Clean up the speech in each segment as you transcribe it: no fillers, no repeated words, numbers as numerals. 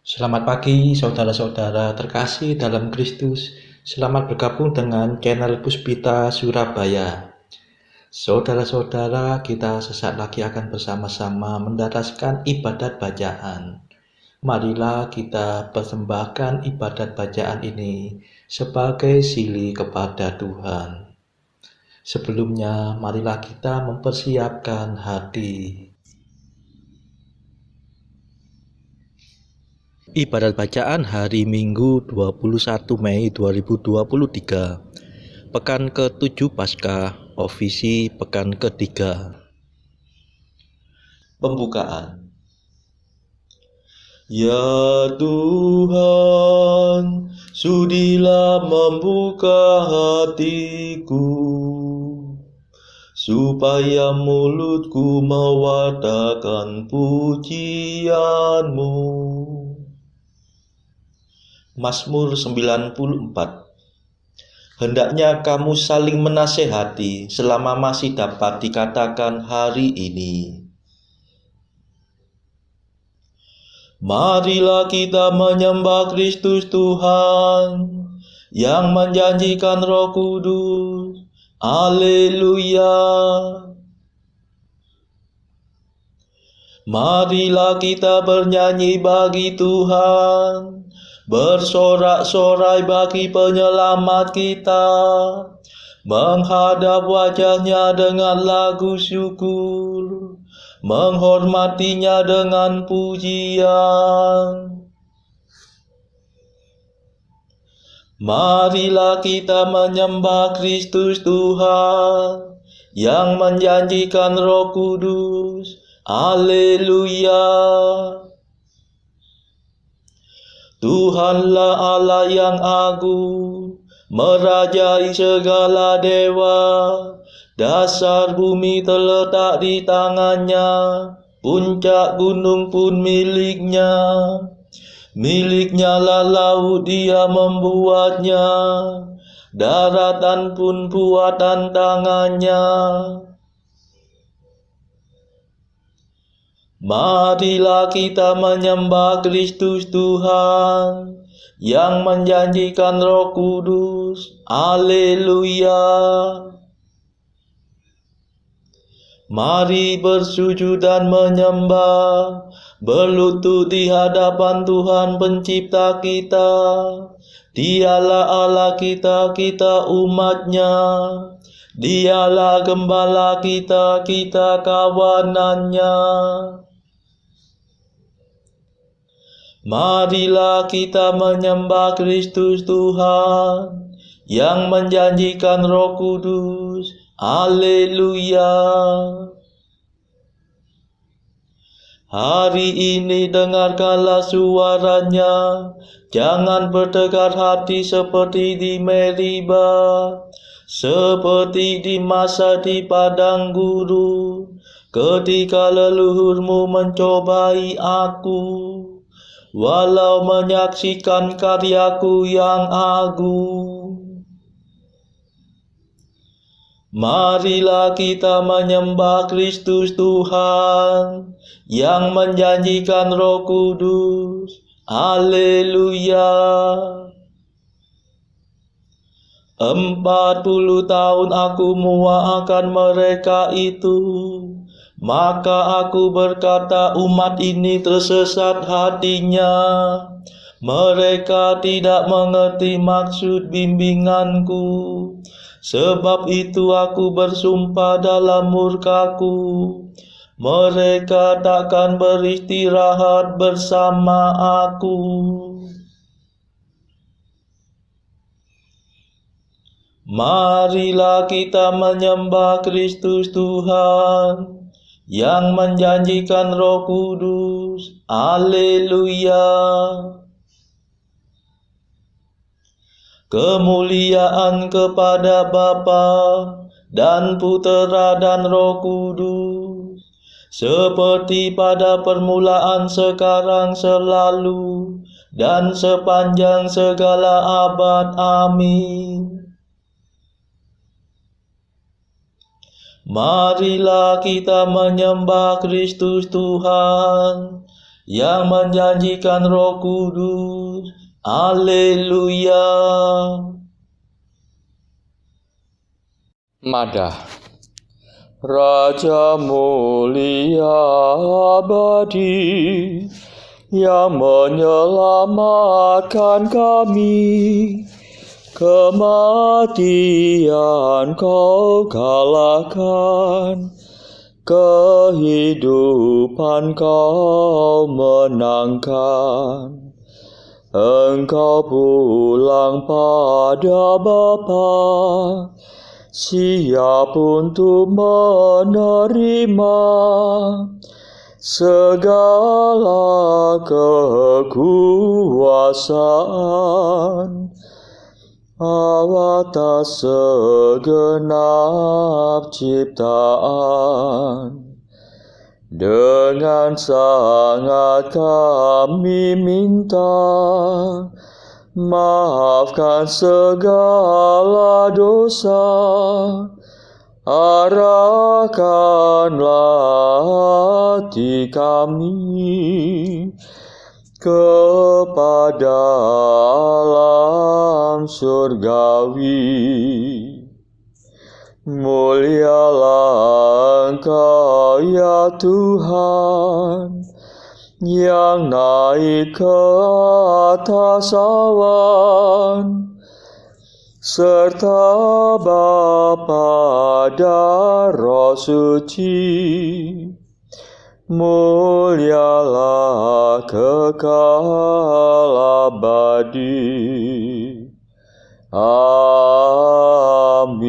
Selamat pagi saudara-saudara terkasih dalam Kristus. Selamat bergabung dengan channel Puspita Surabaya. Saudara-saudara, kita sesaat lagi akan bersama-sama mendapatkan ibadat bacaan. Marilah kita persembahkan ibadat bacaan ini sebagai sili kepada Tuhan. Sebelumnya, marilah kita mempersiapkan hati. Ibadat bacaan hari Minggu 21 Mei 2023, Pekan ke-7 Paskah, Ofisi Pekan ketiga. Pembukaan. Ya Tuhan, sudilah membuka hatiku, supaya mulutku mewartakan pujian-Mu. Mazmur 94. Hendaknya kamu saling menasehati selama masih dapat dikatakan hari ini. Marilah kita menyembah Kristus Tuhan yang menjanjikan Roh Kudus. Haleluya. Marilah kita bernyanyi bagi Tuhan, bersorak-sorai bagi penyelamat kita, menghadap wajahnya dengan lagu syukur, menghormatinya dengan pujian. Marilah kita menyembah Kristus Tuhan yang menjanjikan Roh Kudus. Haleluya. Tuhanlah Allah yang agung, merajai segala dewa. Dasar bumi terletak di tangannya, puncak gunung pun miliknya. Miliknya lah laut, dia membuatnya, daratan pun buatan tangannya. Marilah kita menyembah Kristus Tuhan yang menjanjikan Roh Kudus. Haleluya. Mari bersujud dan menyembah, berlutut di hadapan Tuhan pencipta kita. Dialah Allah kita, kita umatnya. Dialah gembala kita, kita kawanannya. Marilah kita menyembah Kristus Tuhan yang menjanjikan Roh Kudus. Haleluya. Hari ini dengarkanlah suaranya, jangan bertegar hati seperti di Meriba, seperti di masa di padang gurun, ketika leluhurmu mencobai aku, walau menyaksikan karyaku yang agung. Marilah kita menyembah Kristus Tuhan yang menjanjikan Roh Kudus. Haleluya. 40 tahun aku muak akan mereka itu. Maka aku berkata, umat ini tersesat hatinya. Mereka tidak mengerti maksud bimbinganku. Sebab itu aku bersumpah dalam murkaku, mereka takkan beristirahat bersama aku. Marilah kita menyembah Kristus Tuhan yang menjanjikan Roh Kudus. Haleluya. Kemuliaan kepada Bapa dan Putera dan Roh Kudus, seperti pada permulaan, sekarang, selalu, dan sepanjang segala abad. Amin. Marilah kita menyembah Kristus Tuhan yang menjanjikan Roh Kudus. Haleluya. Madah. Raja mulia abadi yang menyelamatkan kami, kematian Kau kalahkan, kehidupan Kau menangkan. Engkau pulang pada Bapa, siap untuk menerima segala kekuasaan atas segenap ciptaan. Dengan sangat kami minta, maafkan segala dosa, arahkanlah hati kami kepada alam surgawi. Mulialah Engkau ya Tuhan, yang naik ke atas awan, serta Bapa dan Roh Suci. Mulialah kekal abadi. Amin.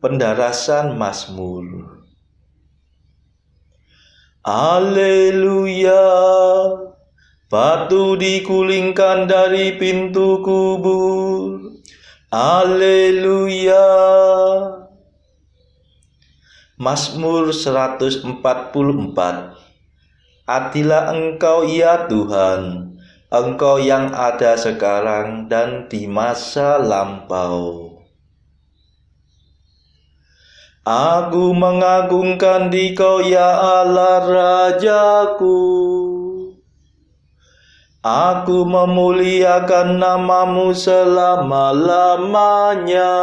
Pendarasan Mazmur. Haleluya. Batu digulingkan dari pintu kubur. Haleluya. Mazmur 144. Adillah Engkau ya Tuhan, Engkau yang ada sekarang dan di masa lampau. Aku mengagungkan Dikau ya Allah Rajaku. Aku memuliakan nama-Mu selama-lamanya.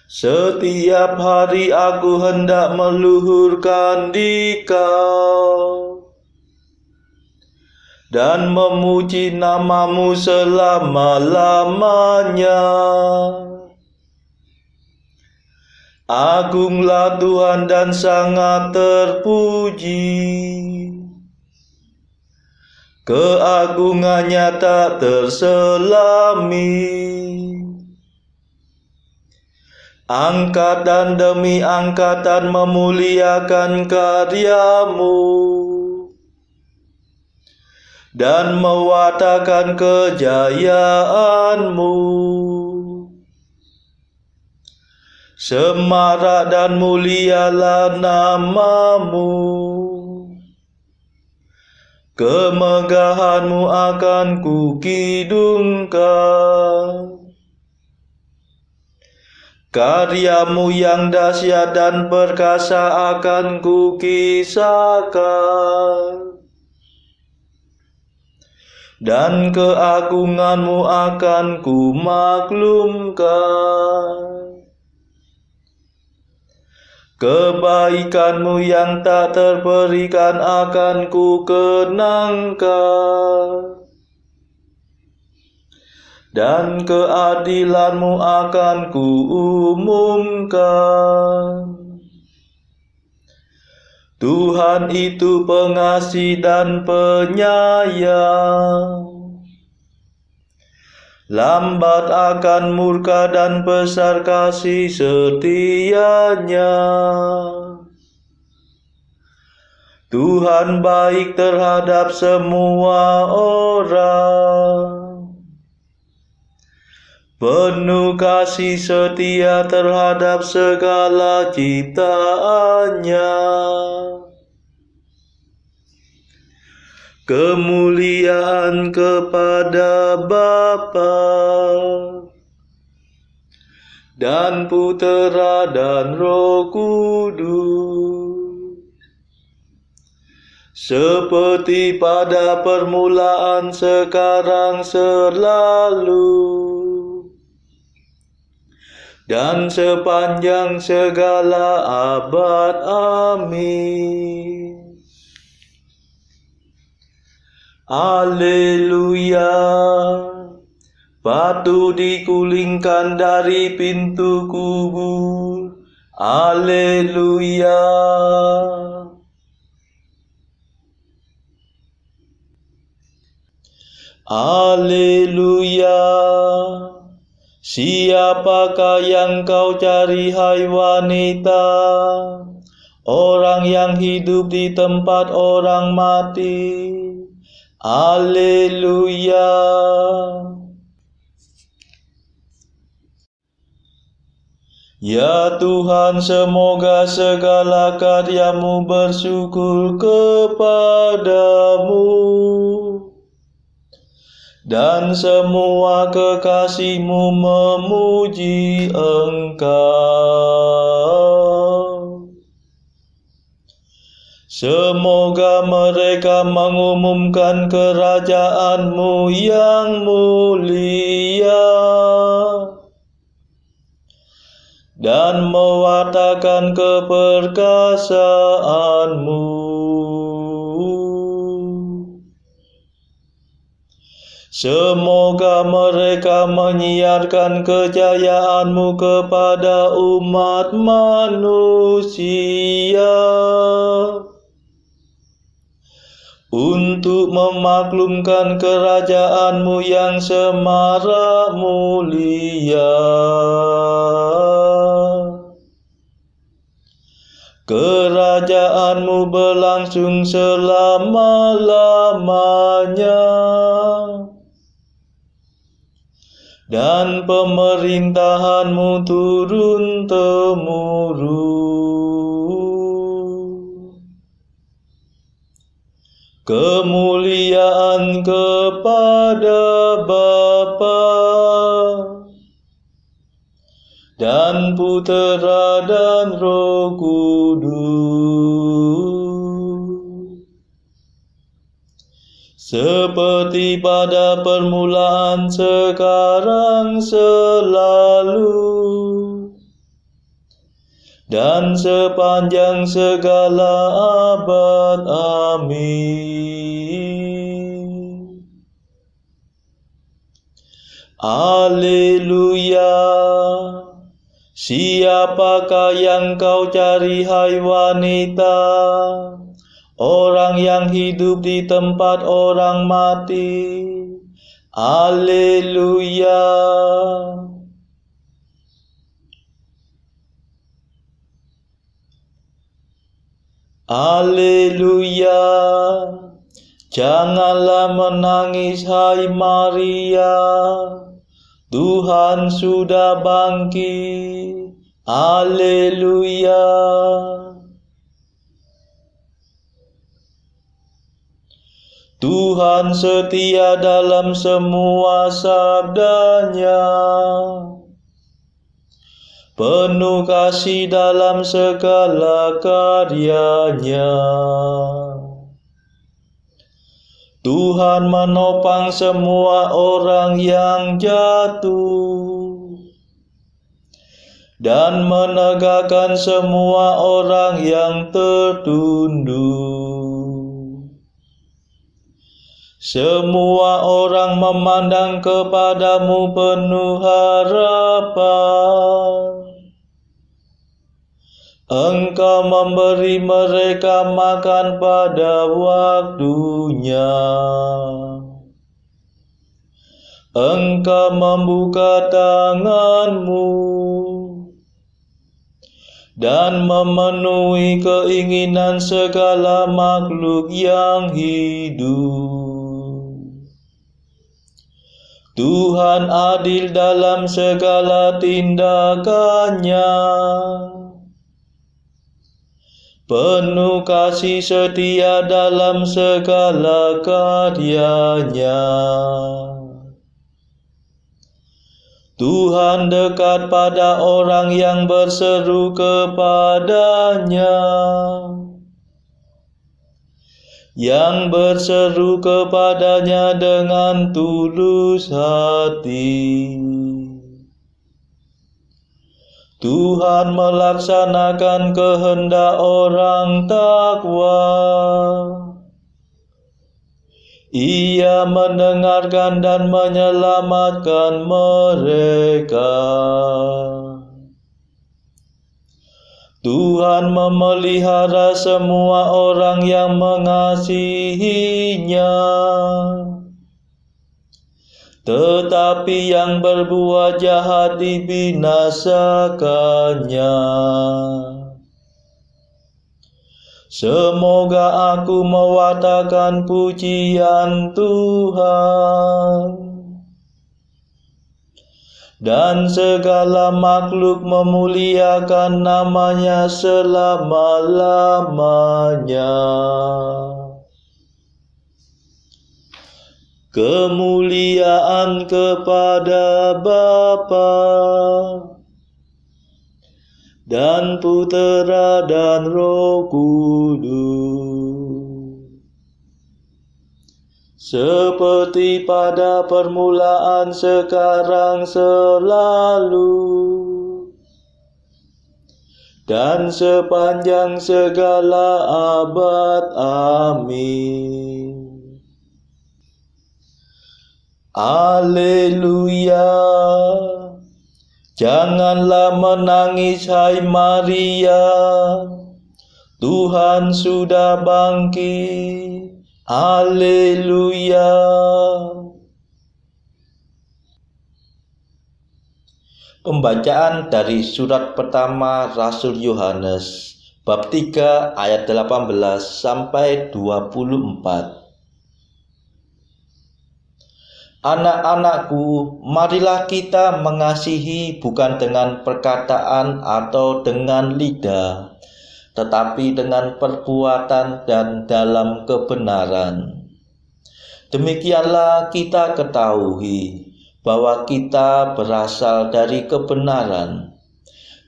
Setiap hari aku hendak meluhurkan Dikau dan memuji nama-Mu selama-lamanya. Agunglah Tuhan dan sangat terpuji, keagungannya tak terselami. Angkatan demi angkatan memuliakan karya-Mu dan mewartakan kejayaan-Mu. Semarak dan mulialah nama-Mu. Kemegahan-Mu akan kukidungkan. Karya-Mu yang dahsyat dan perkasa akan kukisahkan, dan keagungan-Mu akan kumaklumkan. Kebaikan-Mu yang tak terperikan akan kukenangkan, dan keadilan-Mu akan kuumumkan. Tuhan itu pengasih dan penyayang, lambat akan murka dan besar kasih setia-Nya. Tuhan baik terhadap semua orang, penuh kasih setia terhadap segala ciptaan-Nya. Kemuliaan kepada Bapa dan Putera dan Roh Kudus, seperti pada permulaan, sekarang, selalu, dan sepanjang segala abad. Amin. Haleluya. Batu digulingkan dari pintu kubur. Haleluya. Haleluya. Siapakah yang kau cari, hai wanita? Orang yang hidup di tempat orang mati. Haleluya. Ya Tuhan, semoga segala karyamu bersyukur kepadamu, dan semua kekasihmu memuji Engkau. Semoga mereka mengumumkan kerajaan-Mu yang mulia, dan mewartakan keperkasaan-Mu. Semoga mereka menyiarkan kejayaan-Mu kepada umat manusia, untuk memaklumkan kerajaan-Mu yang semarak mulia. Kerajaan-Mu berlangsung selama-lamanya, dan pemerintahan-Mu turun-temurun. Kemuliaan kepada Bapa dan Putera dan Roh Kudus, seperti pada permulaan, sekarang, selalu, dan sepanjang segala abad. Amin. Haleluya. Siapakah yang kau cari, hai wanita? Orang yang hidup di tempat orang mati. Haleluya. Haleluya. Janganlah menangis, hai Maria, Tuhan sudah bangkit. Haleluya. Tuhan setia dalam semua sabda-Nya, penuh kasih dalam segala karya-Nya. Tuhan menopang semua orang yang jatuh, dan menegakkan semua orang yang tertunduk. Semua orang memandang kepadamu penuh harapan. Engkau memberi mereka makan pada waktunya. Engkau membuka tangan-Mu dan memenuhi keinginan segala makhluk yang hidup. Tuhan adil dalam segala tindakan-Nya, penuh kasih setia dalam segala karya-Nya. Tuhan dekat pada orang yang berseru kepadanya, yang berseru kepadanya dengan tulus hati. Tuhan melaksanakan kehendak orang takwa. Ia mendengarkan dan menyelamatkan mereka. Tuhan memelihara semua orang yang mengasihinya, tetapi yang berbuat jahat dibinasakannya. Semoga aku mewartakan pujian Tuhan, dan segala makhluk memuliakan namanya selama-lamanya. Kemuliaan kepada Bapa dan Putera dan Roh Kudus, seperti pada permulaan, sekarang, selalu, dan sepanjang segala abad. Amin. Haleluya. Janganlah menangis, hai Maria, Tuhan sudah bangkit. Haleluya. Pembacaan dari surat pertama Rasul Yohanes, bab 3 ayat 18 sampai 24. Anak-anakku, marilah kita mengasihi bukan dengan perkataan atau dengan lidah, tetapi dengan perbuatan dan dalam kebenaran. Demikianlah kita ketahui bahwa kita berasal dari kebenaran.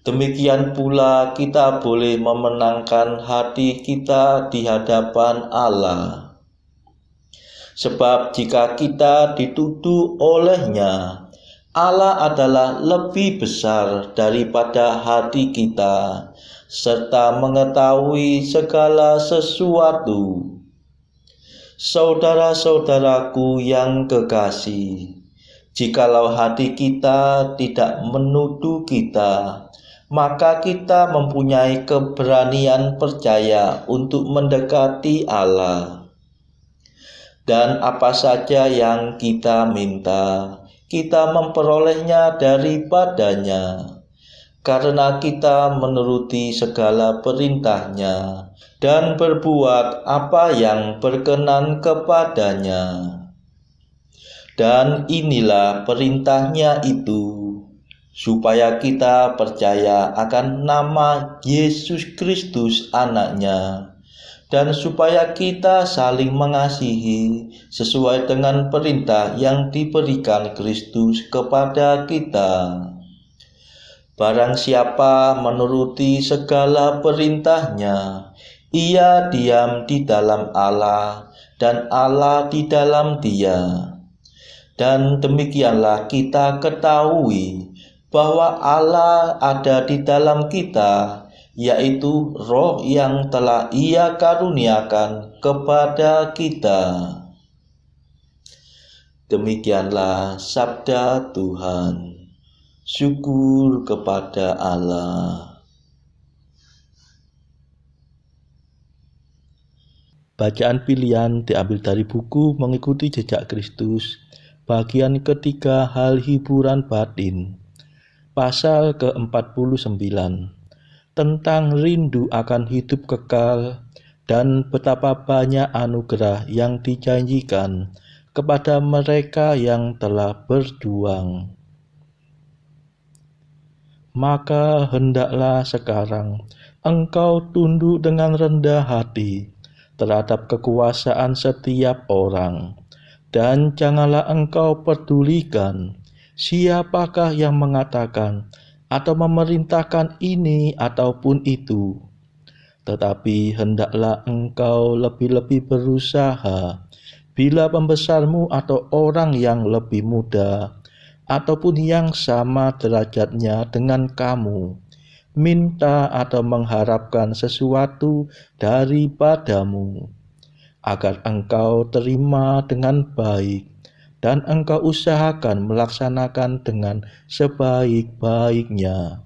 Demikian pula kita boleh memenangkan hati kita di hadapan Allah. Sebab jika kita dituduh olehnya, Allah adalah lebih besar daripada hati kita, serta mengetahui segala sesuatu. Saudara-saudaraku yang kekasih, jikalau hati kita tidak menuduh kita, maka kita mempunyai keberanian percaya untuk mendekati Allah. Dan apa saja yang kita minta, kita memperolehnya daripadanya, karena kita menuruti segala perintahnya dan berbuat apa yang berkenan kepadanya. Dan inilah perintahnya itu, supaya kita percaya akan nama Yesus Kristus anaknya, dan supaya kita saling mengasihi sesuai dengan perintah yang diberikan Kristus kepada kita. Barang siapa menuruti segala perintahnya, ia diam di dalam Allah dan Allah di dalam dia. Dan demikianlah kita ketahui bahwa Allah ada di dalam kita, yaitu Roh yang telah Ia karuniakan kepada kita. Demikianlah sabda Tuhan. Syukur kepada Allah. Bacaan pilihan diambil dari buku Mengikuti Jejak Kristus, bagian ketiga, hal hiburan batin, pasal ke-49. Tentang rindu akan hidup kekal dan betapa banyak anugerah yang dijanjikan kepada mereka yang telah berjuang. Maka hendaklah sekarang engkau tunduk dengan rendah hati terhadap kekuasaan setiap orang, dan janganlah engkau pedulikan Siapakah yang mengatakan atau memerintahkan ini ataupun itu? Tetapi hendaklah engkau lebih-lebih berusaha, bila pembesarmu atau orang yang lebih muda, ataupun yang sama derajatnya dengan kamu, minta atau mengharapkan sesuatu daripadamu, agar engkau terima dengan baik, dan engkau usahakan melaksanakan dengan sebaik-baiknya.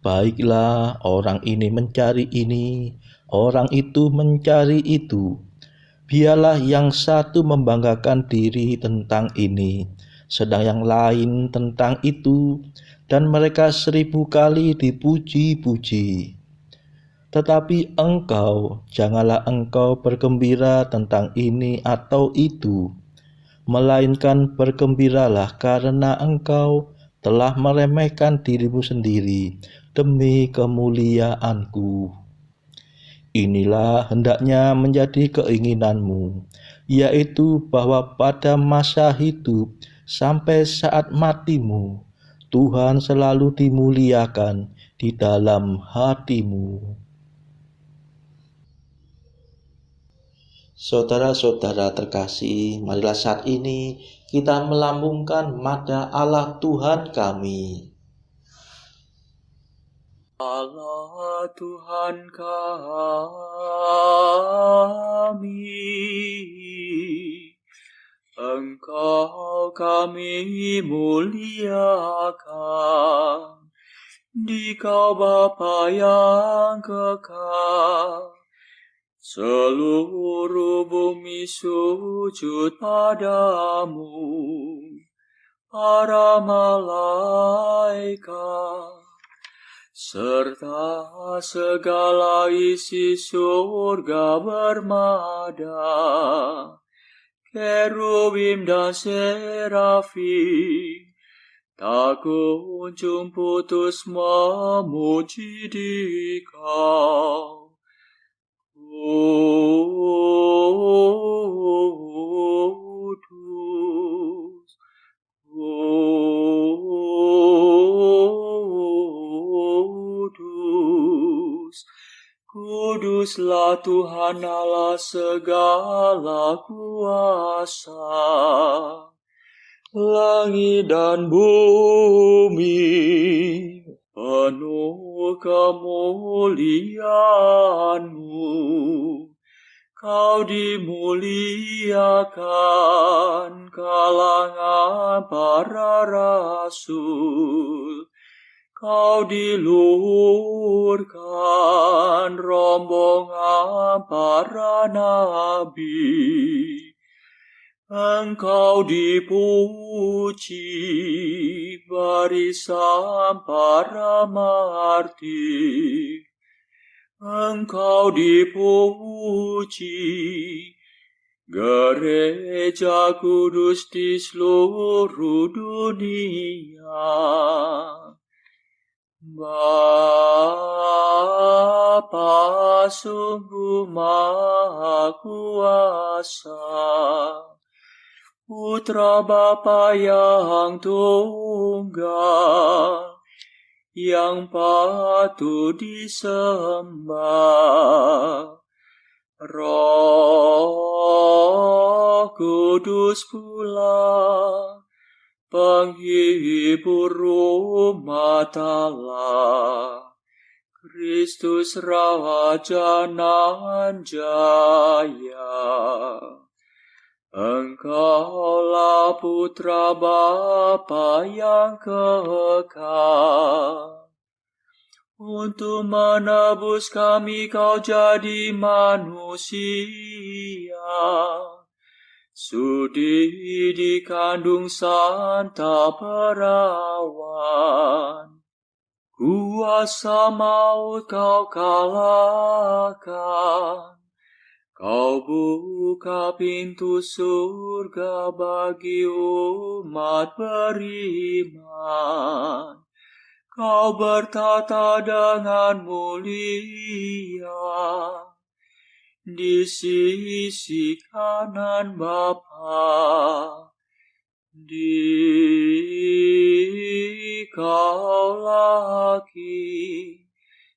Baiklah, orang ini mencari ini, orang itu mencari itu. Biarlah yang satu membanggakan diri tentang ini, sedang yang lain tentang itu, dan mereka 1000 kali dipuji-puji. Tetapi engkau, janganlah engkau bergembira tentang ini atau itu, melainkan bergembiralah karena engkau telah meremehkan dirimu sendiri demi kemuliaanku. Inilah hendaknya menjadi keinginanmu, yaitu bahwa pada masa hidup sampai saat matimu, Tuhan selalu dimuliakan di dalam hatimu. Saudara-saudara terkasih, marilah saat ini kita melambungkan nada Allah Tuhan kami. Allah Tuhan kami, Engkau kami muliakan, Dikau Bapa yang kekal. Seluruh bumi sujud padamu, para malaikat, serta segala isi surga bermada, kerubim dan serafim, tak kunjung putus memuji Dikau. Kudus, Kudus, Kuduslah Tuhan Allah segala kuasa. Langit dan bumi penuh kemuliaan-Mu. Kau dimuliakan kalangan para rasul. Kau diluhurkan rombongan para nabi. Engkau dipuji barisan para martir. Engkau dipuji gereja kudus di seluruh dunia. Bapa sungguh Maha Kuasa, Putra Bapa yang tunggal, yang patut disembah. Roh Kudus pula, penghibur umat Allah, Kristus Raja nan jaya. Engkaulah Putra Bapa yang kekal. Untuk menebus kami Kau jadi manusia. Sudi dikandung Santa Perawan. Kuasa maut Kau kalahkan. Kau buka pintu surga bagi umat beriman. Kau bertata dengan mulia di sisi kanan Bapa. Di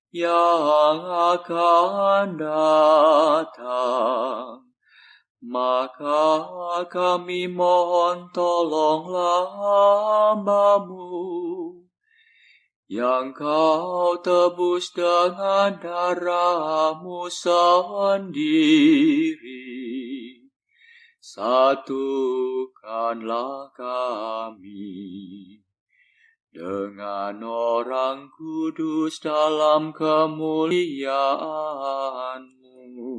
yang akan datang. Maka kami mohon tolonglah hamba-Mu yang Kau tebus dengan darah-Mu sendiri. Satukanlah kami dengan orang kudus dalam kemuliaan-Mu.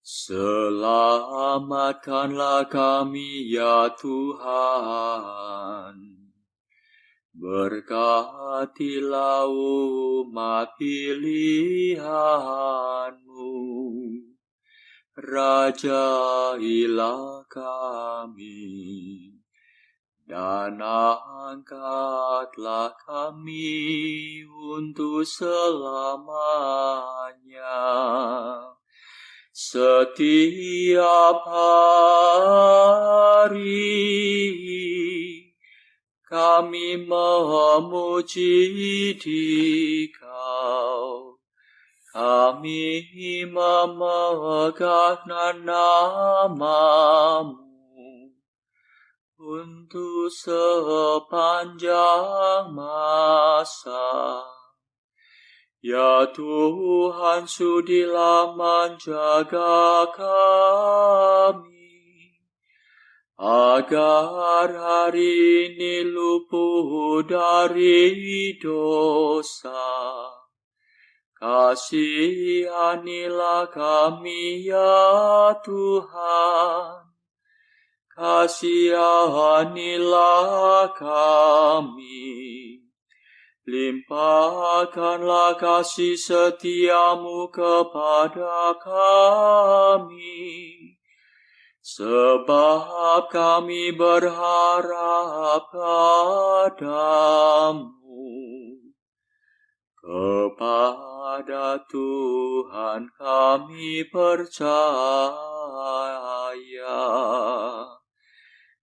Selamatkanlah kami ya Tuhan. Berkatilah umat pilihan-Mu. Rajailah kami dan angkatlah kami untuk selamanya. Setiap hari kami memuji Dikau, kami memegang nama-Mu untuk sepanjang masa. Ya Tuhan, sudilah menjaga kami, agar hari ini luput dari dosa. Kasihanilah kami ya Tuhan, kasihanilah kami. Limpahkanlah kasih setia-Mu kepada kami, sebab kami berharap padamu. Kepada Tuhan kami percaya,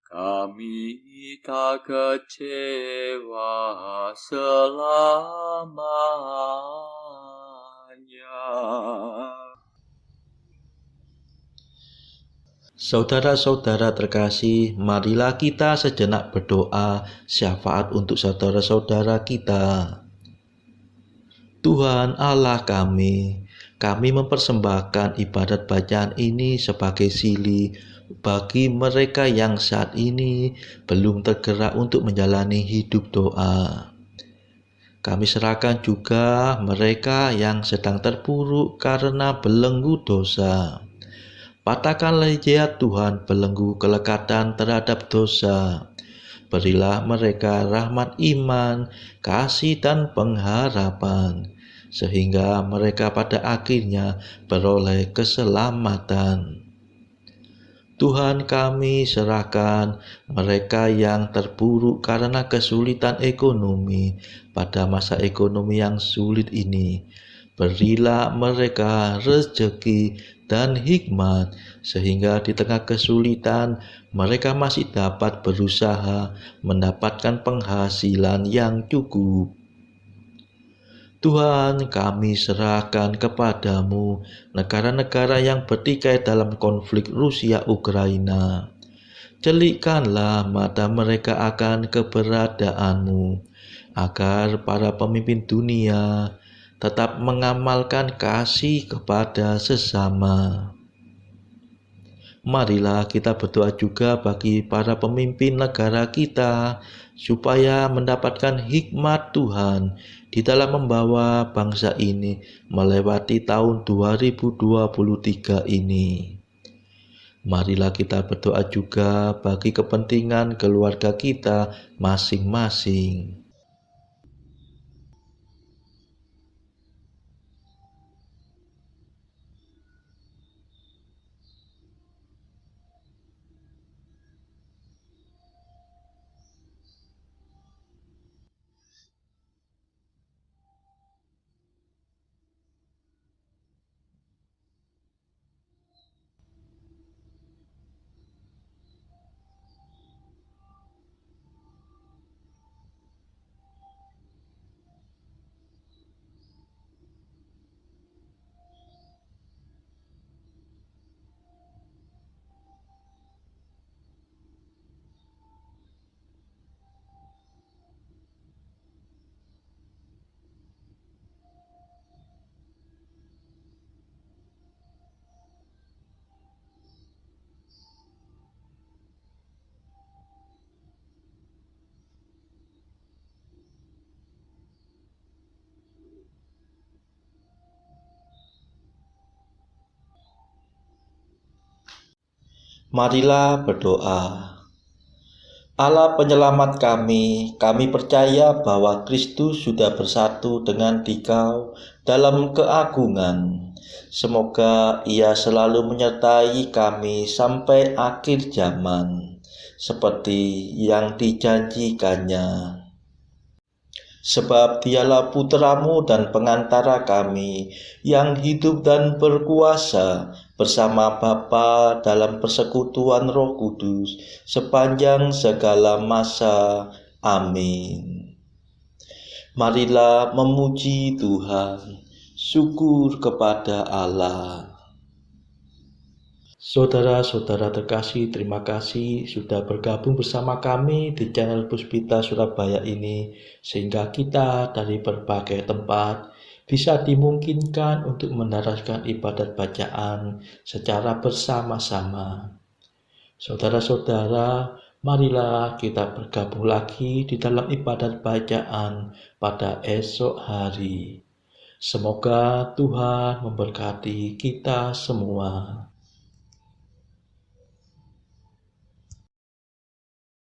kami tak kecewa selamanya. Saudara-saudara terkasih, marilah kita sejenak berdoa syafaat untuk saudara-saudara kita. Tuhan Allah kami mempersembahkan ibadat bacaan ini sebagai sili bagi mereka yang saat ini belum tergerak untuk menjalani hidup doa. Kami serahkan juga mereka yang sedang terpuruk karena belenggu dosa. Patahkanlah ya Tuhan belenggu kelekatan terhadap dosa. Berilah mereka rahmat iman, kasih dan pengharapan, sehingga mereka pada akhirnya beroleh keselamatan. Tuhan, kami serahkan mereka yang terpuruk karena kesulitan ekonomi pada masa ekonomi yang sulit ini. Berilah mereka rezeki dan hikmat, sehingga di tengah kesulitan mereka masih dapat berusaha mendapatkan penghasilan yang cukup. Tuhan, kami serahkan kepadamu negara-negara yang bertikai dalam konflik Rusia-Ukraina. Celikkanlah mata mereka akan keberadaanmu, agar para pemimpin dunia tetap mengamalkan kasih kepada sesama. Marilah kita berdoa juga bagi para pemimpin negara kita, supaya mendapatkan hikmat Tuhan di dalam membawa bangsa ini melewati tahun 2023 ini. Marilah kita berdoa juga bagi kepentingan keluarga kita masing-masing. Marilah berdoa. Allah penyelamat kami percaya bahwa Kristus sudah bersatu dengan Dikau dalam keagungan. Semoga Ia selalu menyertai kami sampai akhir zaman, seperti yang dijanjikannya. Sebab Dialah Putra-Mu dan pengantara kami yang hidup dan berkuasa bersama Bapa dalam persekutuan Roh Kudus sepanjang segala masa. Amin. Marilah memuji Tuhan. Syukur kepada Allah. Saudara-saudara terkasih, terima kasih sudah bergabung bersama kami di channel Puspita Surabaya ini, sehingga kita dari berbagai tempat bisa dimungkinkan untuk mendaraskan ibadat bacaan secara bersama-sama. Saudara-saudara, marilah kita bergabung lagi di dalam ibadat bacaan pada esok hari. Semoga Tuhan memberkati kita semua.